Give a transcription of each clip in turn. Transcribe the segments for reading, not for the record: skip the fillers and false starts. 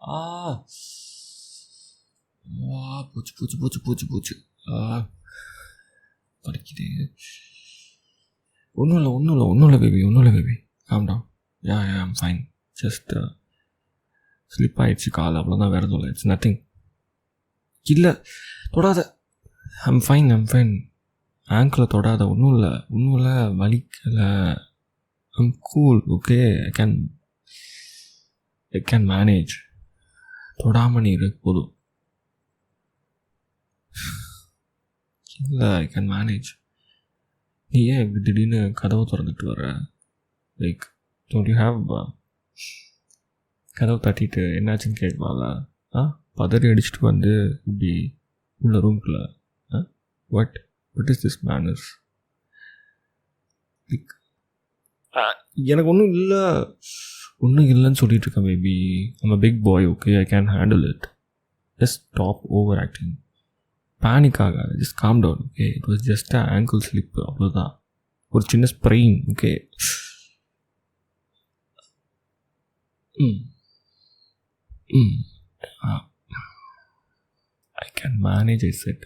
ஆ வா போச்சு போச்சு போச்சு போச்சு போச்சு. வலிக்குது. ஒன்றும் இல்லை baby calm down. Ya I'm fine. Just slip ஆகிடுச்சு கால், அவ்வளோதான், வேறு எதுவும் இல்லை. It's nothing. இல்லை தொடாத. I'm fine. ஆங்கிளில் தொடாத. ஒன்றும் இல்லை வலிக்கலை. I'm cool. Okay, I can manage. தொடாமல் நீ இரு போதும். இல்லை, ஐ கேன் மேனேஜ். நீ ஏன் இப்படி திடீர்னு கதவை திறந்துட்டு வர? லைக் டோன்ட் யூ ஹேவ் கதவை தட்டிட்டு என்னாச்சுன்னு கேட்கலாம்ல? பதறி அடிச்சுட்டு வந்து இப்படி உள்ள ரூம்குள்ள what is this manners? Like எனக்கு ஒன்றும் இல்லைன்னு சொல்லிட்டு இருக்கேன் baby. I'm a big boy. Okay, I can handle it. Just stop over acting. Panic ஆகாது. Just calm down. Okay, it was just a ankle slip, அவ்வளோதான். ஒரு சின்ன sprain. Okay. I can manage. I said.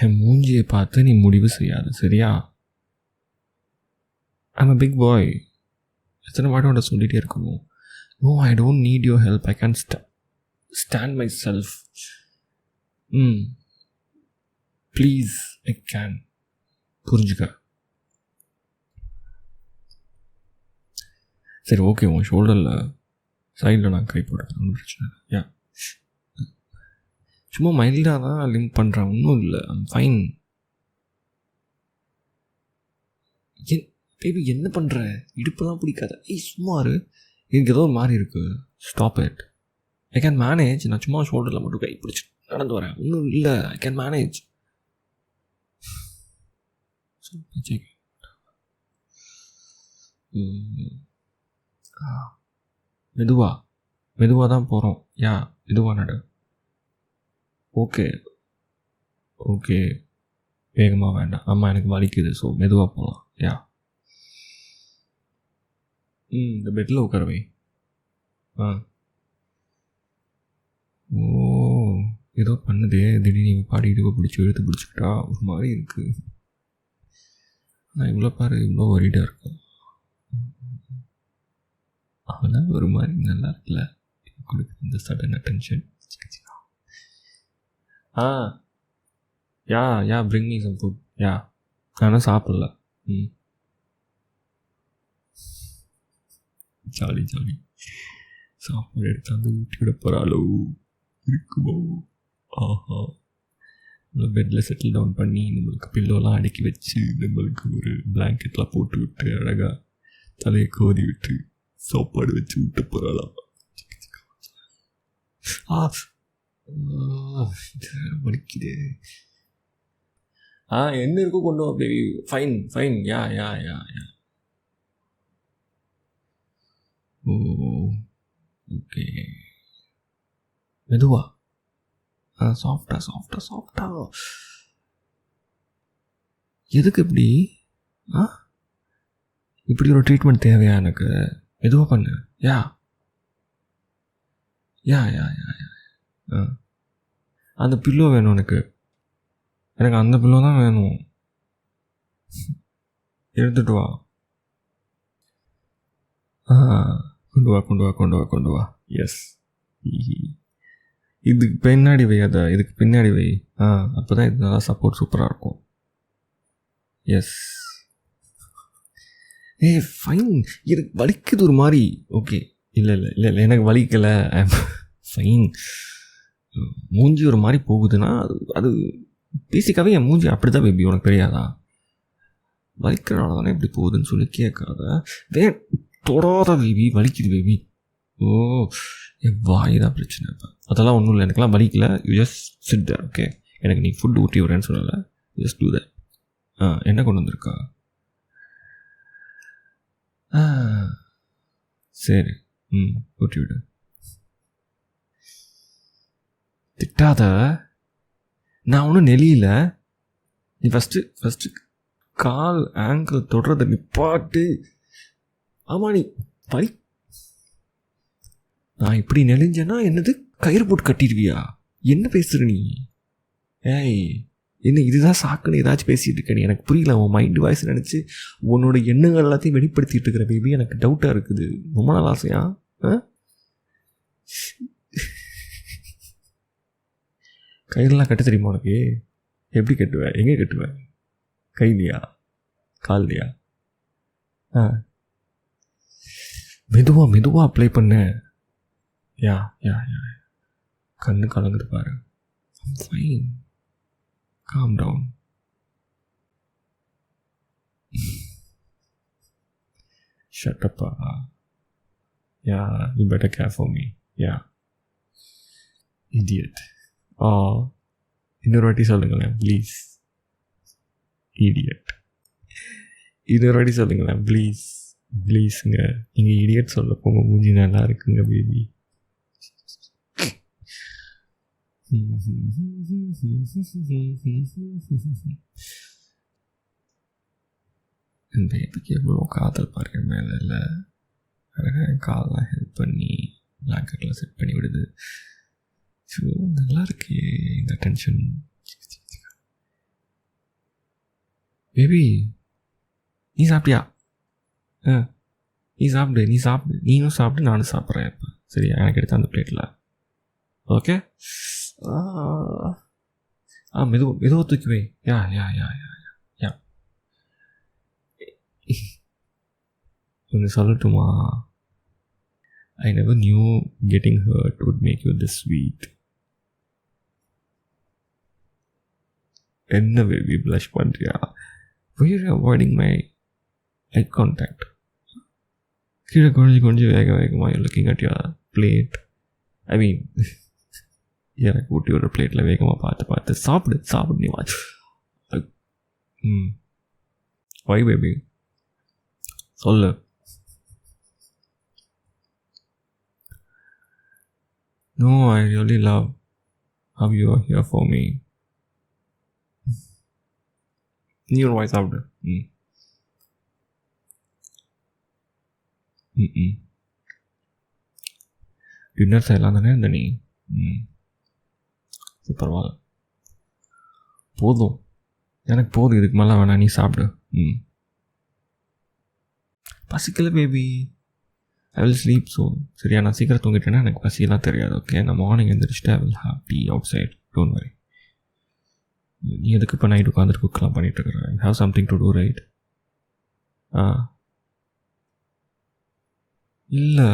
என் மூஞ்சியை பார்த்து நீ முடிவு செய்யாது, சரியா? I'm a big boy. எத்தனை வாட்டி உன்ட்ட சொல்லிகிட்டே இருக்கணும். No, I don't need your help. I can stand my self. Please, I can. புரிஞ்சுக்க. சரி, ஓகே. உன் ஷோல்டரில் சைடில் நான் கை போடுறேன், ஒன்றும் பிரச்சனை இல்லை. யா, சும்மா மைல்டாக தான் லிங்க் பண்ணுறேன், ஒன்றும் இல்லை. I'm fine. பேபி என்ன பண்ணுற? இடுப்பெல்லாம் பிடிக்காத. சும்மா இரு. எனக்கு ஏதோ ஒரு மாதிரி இருக்குது. Stop it. I can manage. நான் சும்மா ஷோல்டரில் மட்டும் கை பிடிச்சி நடந்து வரேன், ஒன்றும் இல்லை. ஐ கேன் மேனேஜ். மெதுவாக தான் போகிறோம். யா, மெதுவாக நடு. ஓகே, வேகமாக வேண்டாம். ஆமாம், எனக்கு வலிக்குது. ஸோ மெதுவாக போகலாம். யா. இந்த பெட்டில் உட்காரவை. ஓ, ஏதோ பண்ணுதே. திடீர்னு பாடிட்டு பிடிச்சி இழுத்து பிடிச்சிக்கிட்டா ஒரு மாதிரி இருக்குது. நான் இவ்வளோ பாரு, இவ்வளோ ஒரீடாக இருக்கும். ஆனால் ஒரு மாதிரி நல்லா இருக்குல்ல கொடுக்குற இந்த சடன் அட்டென்ஷன். யா பிரிங் மீ சம் ஃபுட். யா, ஆனால் சாப்பிடல. ஜாலி சாப்பாடு எடுத்தாந்து ஊட்டி விட போகிறாளோ இருக்குமோ? ஆஹா, நம்ம பெட்டில் செட்டில் டவுன் பண்ணி நம்மளுக்கு பில்லோலாம் அடுக்கி வச்சு நம்மளுக்கு ஒரு பிளாங்கெட்லாம் போட்டு விட்டு அழகாக தலையை கோதி விட்டு சாப்பாடு வச்சு விட்டு போகிறாளாம். வலிக்குது. என்ன இருக்கோ கொண்டு வா பேபி. ஃபைன். யா. ஓ, ஓகே. மெதுவா. சாஃப்டா. எதுக்கு இப்படி? இப்படி ஒரு ட்ரீட்மெண்ட் தேவையா எனக்கு? மெதுவாக பண்ணு. யா. அந்த பில்லோ வேணும் எனக்கு அந்த பில்லோ தான் வேணும். எடுத்துட்டு வா. கொண்டு வா. எஸ். இதுக்கு பின்னாடி வை. இதுக்கு பின்னாடி வை. அப்போ தான் இது நல்லா சப்போர்ட் சூப்பராக இருக்கும். எஸ். ஃபைன். எனக்கு வலிக்குது ஒரு மாதிரி. ஓகே, இல்லை எனக்கு வலிக்கலை. ஃபைன். மூஞ்சி ஒரு மாதிரி போகுதுன்னா அது பேசிக்காகவே என் மூஞ்சி அப்படி தான் பேபி. உனக்கு தெரியாதா? வலிக்கிறனால தானே இப்படி போகுதுன்னு சொல்லி கேட்காத. தொடாத பேபி. வலிக்குது பேபி. ஓ, என் வாய் தான் பிரச்சனை. அதெல்லாம் ஒன்றும் இல்லை, எனக்குலாம் வலிக்கல. You just sit there. Okay, எனக்கு நீ ஃபுட் ஊட்டி விட்றேன்னு சொல்லலை. Just do that. என்ன கொண்டு வந்திருக்கா? சரி, ஊட்டி விடு. திட்டாத. நான் ஒன்றும் நெளியில. நீ ஃபஸ்ட்டு கால் ஆங்கிள் தொடுறத நிப்பாட்டு. ஆமாம், நீ நான் இப்படி நெளிஞ்சேன்னா என்னது கயிறு போட்டு கட்டிடுவியா? என்ன பேசுகிற நீ? ஏய், என்ன இதுதான் சாக்குன்னு ஏதாச்சும் பேசிகிட்டு இருக்க நீ? எனக்கு புரியல. உன் மைண்டு வாய்ஸ் நினச்சி உன்னோட எண்ணங்கள் எல்லாத்தையும் வெளிப்படுத்திட்டு இருக்கிற பேபி. எனக்கு டவுட்டாக இருக்குது. ரொம்ப நாள் ஆசையா? கயிறுலாம் கட்ட தெரியுமா உனக்கு? எப்படி கட்டுவேன்? எங்கே கட்டுவேன்? கைலியா கால்லையா? மெதுவாக மெதுவாக அப்ளை பண்ண. யா யா யா கண்ணு கலங்குது பாரு. Fine, calm down. Shut up. Yeah, you better care for me. Yeah. Idiot. இன்னொரு வாட்டி சொல்லுங்களேன் ப்ளீஸ். இடியட். இன்னொரு வாட்டி சொல்லுங்களேன் ப்ளீஸ். ப்ளீஸுங்க. நீங்கள் இடியட் சொல்ல போங்க மூஞ்சி நல்லா இருக்குங்க பேபி. இந்த பேபிக்கு எவ்வளோ காதல் பாருங்க மேலே. இல்லை அழகாக என் காலெலாம் ஹெல்ப் பண்ணி பிளாங்கெட்டில் செட் பண்ணி விடுது. ஸோ நல்லா இருக்கு இந்த டென்ஷன். பேபி நீ சாப்பிட்டியா? நீ சாப்பிடு, நீனும் சாப்பிட்டு நானும் சாப்பிட்றேன். இப்போ சரியா? எனக்கு எடுத்த அந்த பிளேட்டில். ஓகே. மெதுவாக தூக்கிவே. யா யா யா யா யா கொஞ்சம் சொல்லட்டுமா? I never knew getting hurt would make you this sweet. என்ன பேபி blush பண்ணுறியா? Why are you avoiding my eye contact? கீழே கொஞ்சம் வேகமாக you're looking at your plate. I mean எனக்கு ஊட்டி ஒரு பிளேட்டில் வேகமாக பார்த்து சாப்பிடு நீ வாட்ச். வை பேபி சொல்லு. No, I really love how you are here for me. நீ ஒரு வாய் சாப்பிடு. டின்னர் செய்யலாம் தானே இருந்த நீ? பரவாயில்ல, போதும், எனக்கு போதும், இதுக்கு மேலே வேணாம், நீ சாப்பிடு. பசிக்கல baby, I will sleep soon. சரியா? நான் சீக்கிரம் தூங்கிட்டேன்னா எனக்கு பசியெல்லாம் தெரியாது. ஓகே, நான் மார்னிங் எழுந்திரிச்சிட்டு I will have tea outside. Don't worry. நீ எதுக்கு இப்போ நைட் உட்காந்துட்டு குக்கெலாம் பண்ணிட்டு இருக்கிற? You have something to do, right? இல்லை,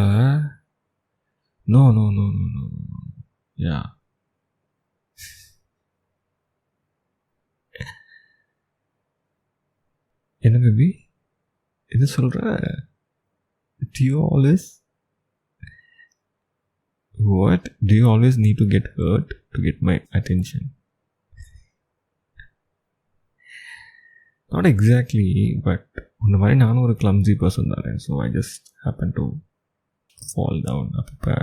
no no no no no no ya. என்ன பேபி, என்ன சொல்கிற? Do you always what? Do you always need to get hurt to get my attention? Not exactly, but உன்ன மாதிரி நானும் ஒரு clumsy person தானே. So I just happen to fall down. அப்பப்போ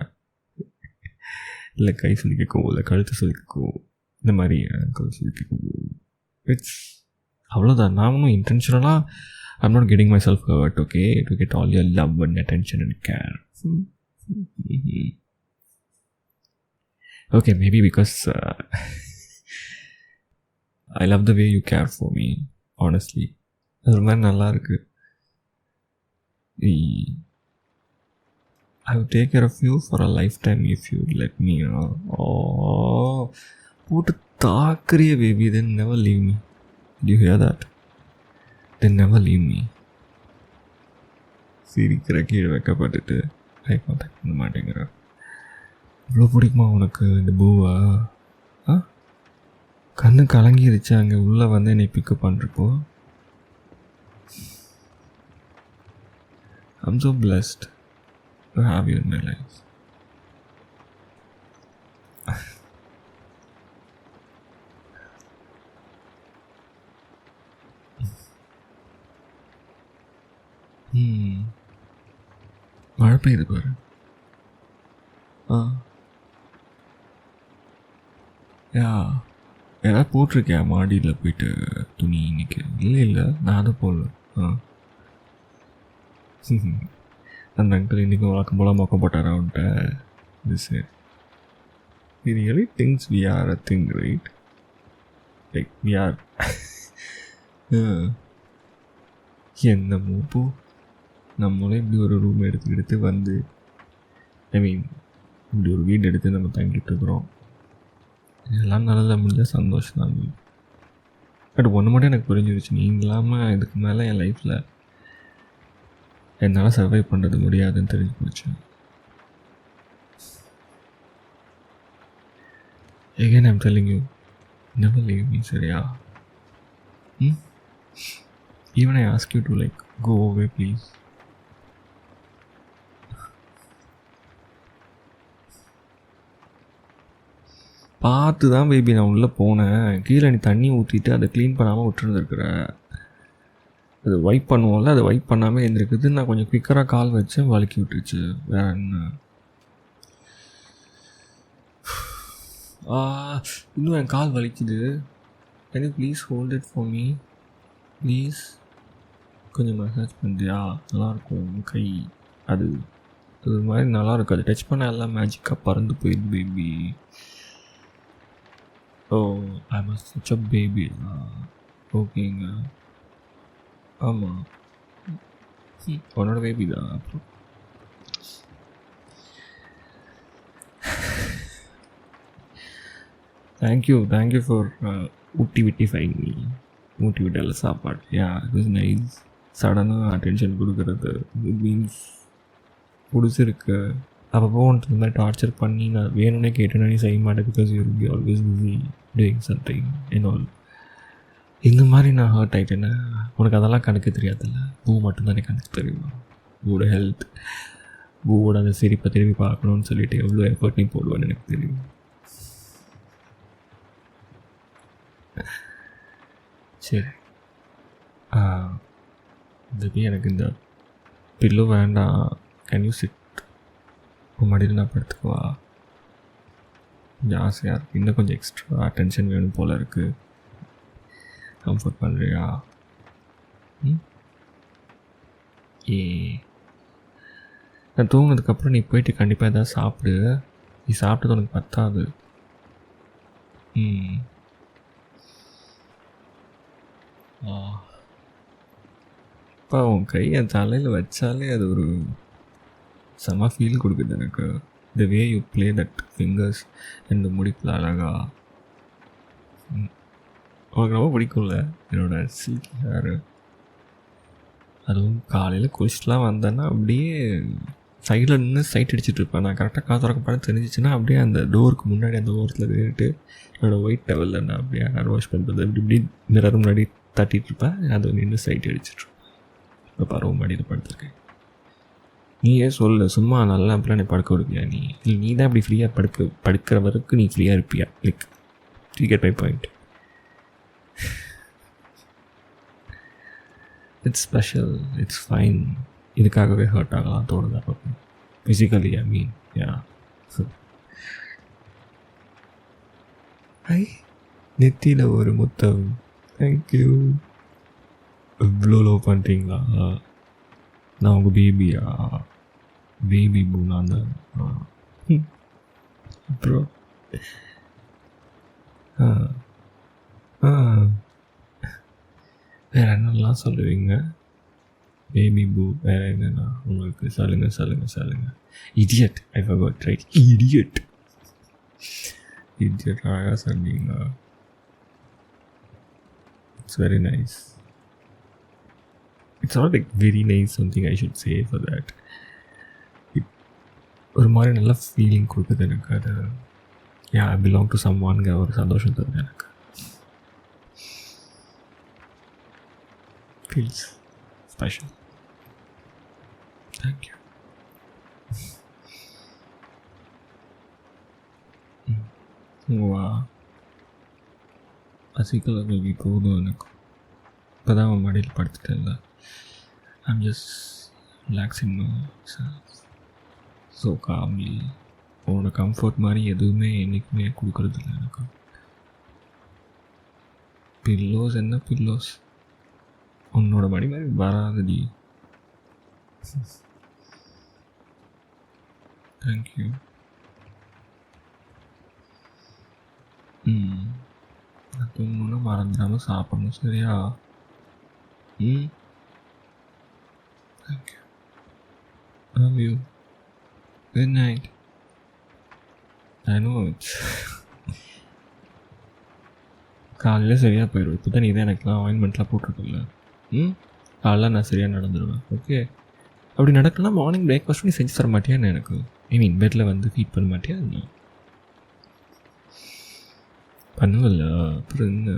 இல்லை கை சொல்லிக்கோ, இல்லை கழுத்து சொல்லிக்கோ, இந்த மாதிரி கழுத்து சொல்லிக்கோ. இட்ஸ் அவ்வளோதான். நான் ஒன்றும் இன்டென்ஷனலாக I'm not getting myself hurt, okay, to get all your love and attention and care. Okay, maybe because I love the way you care for me, honestly. அது ரொம்ப நல்லா இருக்கு. I will take care of you for a lifetime if you let me, you know. Oh, போட்டு தாக்குறிய baby, then never leave me. Do you hear that? Then never leave me. சிரிக்கிற, கீழே வைக்கப்பட்டுட்டு eye contact பண்ண மாட்டேங்கிற. இவ்வளோ பிடிக்குமா உனக்கு இந்த பூவா? கண்ணு கலங்கிருச்சு அங்கே உள்ளே வந்து என்னை பிக்கப் பண்ணுறப்போ. I'm so blessed to have you in my life. மழை பெய்யுது பாரு. ஏதாவது போட்டிருக்கியா மாடியில் போயிட்டு துணி இன்னைக்கு? இல்லை, நான் அதை போடல. அந்த அங்கிள் இன்றைக்கும் வழக்கம் போல் மொக்கம் போட்டாரா அவன்கிட்ட? This is he really thinks we are a thing, right? Like we are. என்னமோ போ, நம்மளே இப்படி ஒரு ரூம் எடுத்து வந்து ஐ மீன் இப்படி ஒரு வீடு எடுத்து நம்ம தங்கிட்டு இருக்கிறோம். இதெல்லாம் நல்லா முடிஞ்சால் சந்தோஷம் தான். பட் ஒன்று மட்டும் எனக்கு புரிஞ்சிருச்சு, நீங்கள் இல்லாமல் இதுக்கு மேலே என் லைஃப்பில் என்னால் சர்வை பண்ணுறது முடியாதுன்னு தெரிஞ்சு போச்சு. Again I'm telling you, never leave me, சரியா? Even I ask you to like go away please. பார்த்து தான் பேபி நான் உள்ளே போனேன். கீழே நீ தண்ணி ஊற்றிட்டு அதை க்ளீன் பண்ணாமல் விட்டுருந்துருக்குற. அது வைப் பண்ணுவோம்ல, அதை வைப் பண்ணாமல் இருந்திருக்குது. நான் கொஞ்சம் குயிக்கராக கால் வச்சேன், வலிக்கி விட்டுருச்சு. வேற என்ன? இன்னும் என் கால் வலிக்குது. Can you please hold it for me please? கொஞ்சம் மசாஜ் பண்ணுறியா? நல்லாயிருக்கும் கை. அது அது மாதிரி நல்லாயிருக்கும். அது டச் பண்ண எல்லாம் மேஜிக்காக பறந்து போயிடுது baby. Oh I am such a baby. ஓகேங்க. ஆமாம், உன்னோட பேபி தான். அப்புறம் தேங்க்யூ ஃபார் ஊட்டிவிட்டிஃபைங் மீ. ஊட்டி விட்டால சாப்பாடு. Ya it was nice. சடனாக அட்டென்ஷன் கொடுக்குறது இட் மீன்ஸ் பிடிச்சிருக்கு. அப்பப்போ உனக்கு இந்த மாதிரி டார்ச்சர் பண்ணி நான் வேணும்னே கேட்டேன்னா நீ செய்ய மாட்டேன். Because you will be always busy doing something and all. இந்த மாதிரி நான் ஹர்ட் ஆகிட்டேன்னா உனக்கு அதெல்லாம் கணக்கு தெரியாதுல்ல. பூ மட்டும்தானே கணக்கு தெரியும். பூவோட ஹெல்த், பூவோட அந்த சிரிப்பை திரும்பி பார்க்கணுன்னு சொல்லிட்டு எவ்வளோ எஃபர்ட் நீ போடுவேன்னு எனக்கு தெரியும். சரி, இதுக்கு எனக்கு இந்த பில்லோ வேண்டாம். Can you sit? மடியில் நான் படுத்துக்குவா? கொஞ்சம் ஆசையாக இருக்குது. இன்னும் கொஞ்சம் எக்ஸ்ட்ரா அட்டென்ஷன் வேணும் போல் இருக்குது. கம்ஃபர்ட் பண்ணுறியா? நான் தூங்கினதுக்கப்புறம் நீ போயிட்டு கண்டிப்பாக எதாவது சாப்பிடு. நீ சாப்பிட்டது உனக்கு பத்தாது. அப்பா உன் கை என் தலையில் வச்சாலே அது ஒரு செம ஃபீல் கொடுக்குது எனக்கு. The way you play that fingers இந்த முடிப்பில் அழகா. உனக்கு ரொம்ப பிடிக்கும்ல என்னோட சில்கி ஹேரு. அதுவும் காலையில் குளிச்சுட்டுலாம் வந்தேன்னா அப்படியே சைடில் நின்று சைட் அடிச்சுட்டு இருப்பேன். நான் கரெக்டாக காத்திறக்க படம் தெரிஞ்சிச்சுன்னா அப்படியே அந்த டோருக்கு முன்னாடி அந்த ஓரத்தில் நின்றுட்டு என்னோடய ஒயிட் டவலில் நான் அப்படியே ஹேர் வாஷ் பண்ணுறது இப்படி இப்படி மிரர் முன்னாடி தட்டிகிட்டு இருப்பேன். அதை நின்று சைட் அடிச்சிட்ருப்பேன். இப்போ பருவ மாடியில் படுத்துருக்கேன். நீயே சொல்லு, சும்மா நல்லா அப்படிலாம் நீ படுக்க விடுவியா? நீ தான் இப்படி ஃப்ரீயாக படுக்கிற வரைக்கும் நீ ஃப்ரீயாக இருப்பியா? Like you get my point. It's special, it's fine. இதுக்காகவே ஹர்ட் ஆகலாம் தோணுதா பார்ப்பேன் ஃபிசிக்கலி. ஐ மீன் யா. ஐ நெத்தியில் ஒரு முத்தம். தேங்க்யூ. இவ்வளோ லவ் பண்ணிட்டீங்களா? நான் உங்கள் பேபியா? பேபி பூனாந்த. அப்புறம் வேறு என்னெல்லாம் சொல்லுவீங்க? பேபி பூ வேறு என்னென்னா உங்களுக்கு சொல்லுங்கள். Idiot, I forgot, right? Idiot அழகாக சொன்னீங்க. It's very nice. It's not like very nice something I should say for that. ஒரு மாதிரி நல்ல ஃபீலிங் கொடுக்குது எனக்கு. அது யா ஐ பிலாங் டு சம் ஒன்ங்கிற ஒரு சந்தோஷம் தருது எனக்கு. Feels special. தேங்க்யூ. வா அசிக்கல பேபி போதும் எனக்கு. இப்போ தான் அவன் மடியில் படுத்துட்டேன்ல. I'm just relaxing myself so calmly. உன்னோட கம்ஃபர்ட் மாதிரி எதுவுமே என்றைக்குமே கொடுக்குறதில்ல எனக்கு. பில்லோஸ் என்ன பில்லோஸ், உன்னோட மடி மாதிரி வராதடி. தேங்க்யூ. தூங்கணும்னா மறந்துடாமல் சாப்பிடணும், சரியா? ம். Thank you. Love you. Good night. I know it's காலையில் சரியாக போயிடும். இப்போ தான் நீ தான் எனக்குலாம் ஆயின்மெண்ட்லாம் போட்டிருக்கல. ம். காலைல நான் சரியாக நடந்துடுவேன். ஓகே. அப்படி நடக்கலாம் மார்னிங் பிரேக்ஃபாஸ்ட் நீ செஞ்சு தர மாட்டியா என்ன எனக்கு? ஐ மீன் பெட்டில் வந்து ஃபீட் பண்ண மாட்டியா என்ன? பண்ணுவல்ல. அப்புறம் என்ன?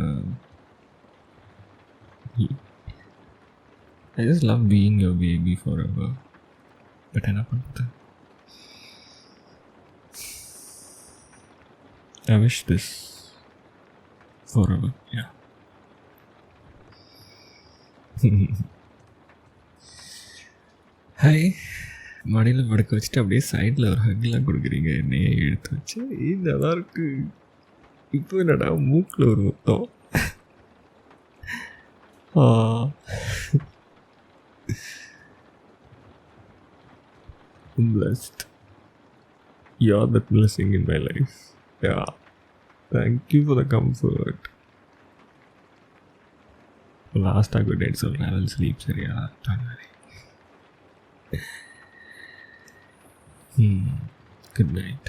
I just love being your baby for ever. But என்ன பண்ணுறது? I wish this forever. Yeah. Hi. மடியில் படுக்க வச்சுட்டு அப்படியே சைடில் ஒரு ஹக்லாம் கொடுக்குறீங்க, என்னையே எடுத்து வச்சு. நல்லா இருக்கு. இப்போ என்னடா மூக்கில் ஒரு முத்தம். I'm blessed. You're the blessing in my life. Yeah. Thank you for the comfort. Last I good night, so I will sleep. சரியா? Good night.